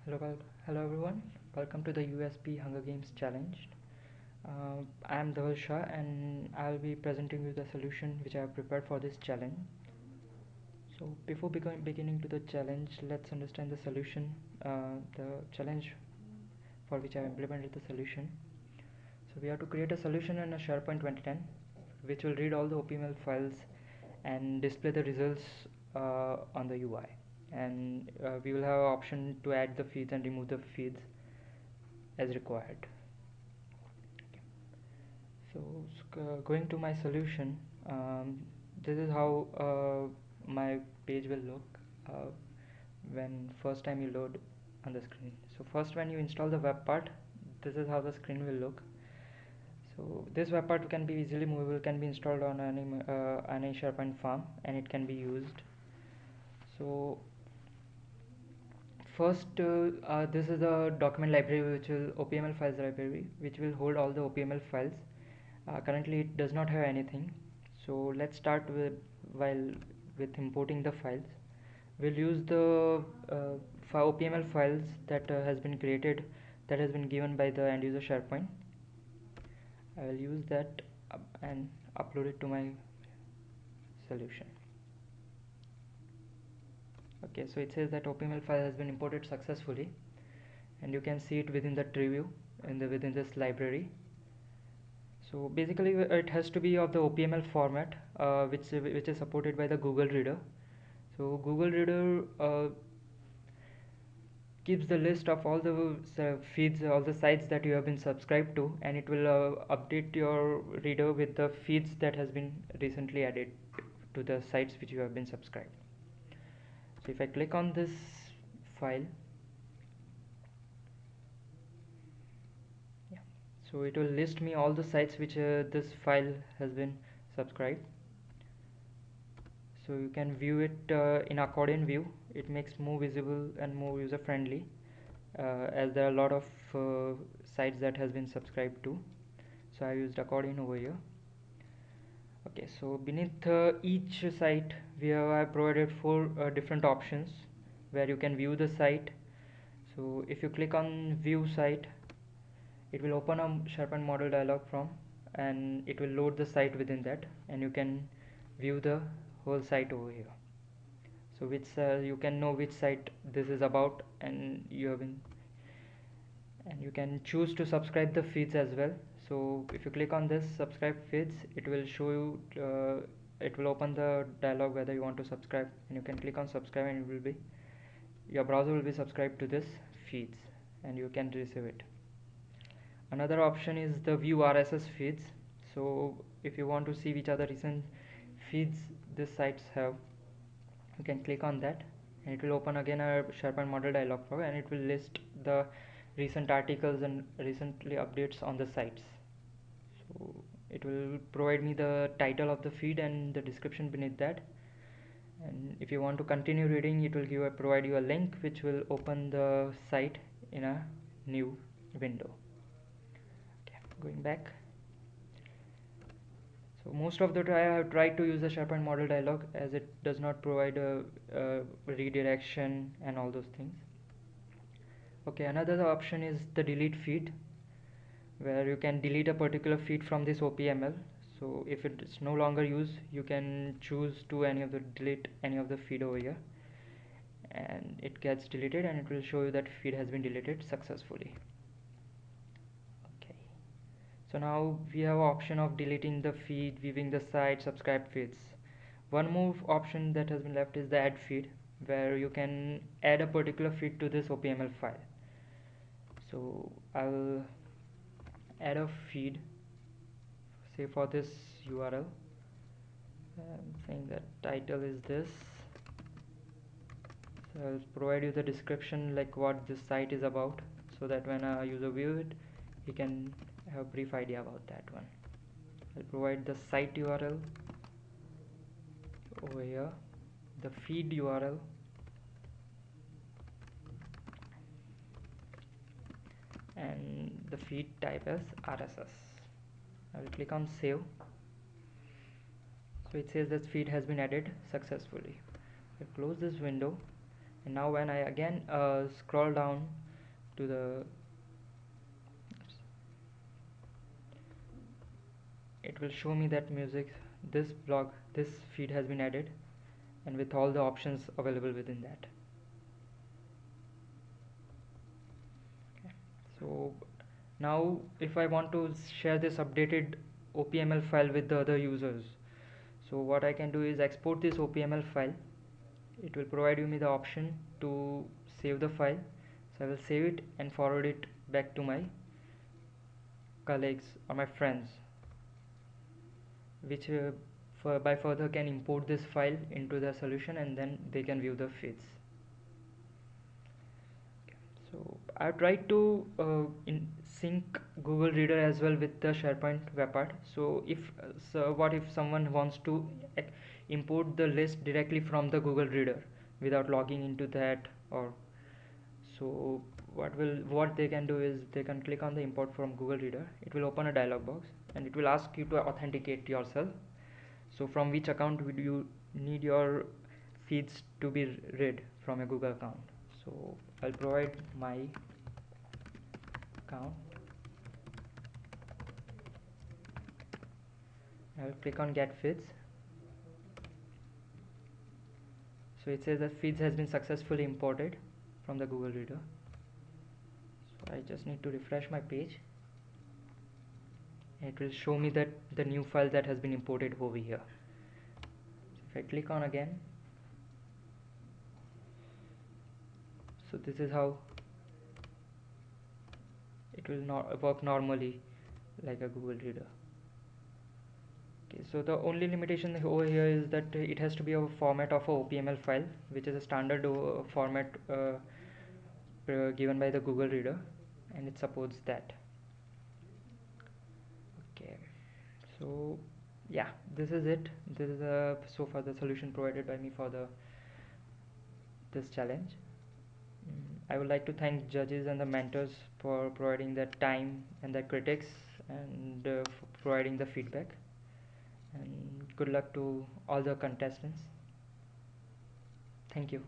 Hello everyone. Welcome to the USP Hunger Games challenge. I am Dhaval Shah and I will be presenting you the solution which I have prepared for this challenge. So before beginning to the challenge, let's understand the solution, the challenge for which I have implemented the solution. So we have to create a solution in a SharePoint 2010 which will read all the OPML files and display the results on the UI. And we will have an option to add the feeds and remove the feeds as required. So going to my solution, this is how my page will look when first time you load on the screen. So first, when you install the web part, this is how the screen will look. So this web part can be easily movable, can be installed on any SharePoint farm, and it can be used. So first, this is the document library, which will OPML files library, which will hold all the OPML files. Currently it does not have anything, so let's start with importing the files. We'll use the OPML files that has been created, that has been given by the end user SharePoint. I will use that and upload it to my solution. Okay, so it says that OPML file has been imported successfully, and you can see it within the tree view within this library. So basically it has to be of the OPML format, which is supported by the Google Reader. So Google Reader keeps the list of all the feeds, all the sites that you have been subscribed to, and it will update your reader with the feeds that has been recently added to the sites which you have been subscribed. So if I click on this file, so it will list me all the sites which this file has been subscribed. So you can view it in accordion view. It makes more visible and more user friendly, as there are a lot of sites that has been subscribed to. So I used accordion over here. Okay, so beneath each site I provided four different options where you can view the site. So if you click on view site, it will open a SharePoint model dialog from, and it will load the site within that, and you can view the whole site over here. So which you can know which site this is about, and you can choose to subscribe the feeds as well. So if you click on this subscribe feeds, it will show you it will open the dialog whether you want to subscribe, and you can click on subscribe, and it will be your browser will be subscribed to this feeds, and you can receive it. Another option is the view RSS feeds. So if you want to see which are the recent feeds these sites have, you can click on that, and it will open again a SharePoint model dialog box, and it will list the recent articles and recently updates on the sites. So it will provide me the title of the feed and the description beneath that, and if you want to continue reading, it will provide you a link which will open the site in a new window. Okay, going back. So most of the time I have tried to use the SharePoint model dialog, as it does not provide a redirection and all those things. Okay, another option is the delete feed, where you can delete a particular feed from this OPML. So if it is no longer used, you can choose to delete any of the feed over here, and it gets deleted, and it will show you that feed has been deleted successfully. So now we have option of deleting the feed, viewing the site, subscribe feeds. One more option that has been left is the add feed, where you can add a particular feed to this OPML file. So I'll add a feed, say for this URL. I'm saying that title is this. So I'll provide you the description, like what this site is about, so that when a user view it, he can have a brief idea about that one. I'll provide the site URL over here, the feed URL, and the feed type as RSS. I will click on save. So it says that feed has been added successfully. I'll close this window, And now when I again scroll down to the, it will show me that music, this blog, this feed has been added, and with all the options available within that. Okay. So now if I want to share this updated OPML file with the other users, so what I can do is export this OPML file. It will provide me the option to save the file, so I will save it and forward it back to my colleagues or my friends, which by further can import this file into the solution, and then they can view the feeds. So I tried to sync Google Reader as well with the SharePoint web part. So what if someone wants to import the list directly from the Google Reader without logging into that, or so what they can do is they can click on the import from Google Reader. It will open a dialog box and it will ask you to authenticate yourself. So from which account would you need your feeds to be read from a Google account? So I'll provide my account. I'll click on get feeds. So it says that feeds has been successfully imported from the Google Reader. So I just need to refresh my page. It will show me that the new file that has been imported over here. So if I click on again, so this is how it will not work normally like a Google Reader. Okay, so the only limitation over here is that it has to be a format of a OPML file, which is a standard format given by the Google Reader, and it supports that. Okay, so yeah, this is it. This is so far the solution provided by me for this challenge. I would like to thank judges and the mentors for providing their time and their critics, and for providing the feedback. And good luck to all the contestants. Thank you.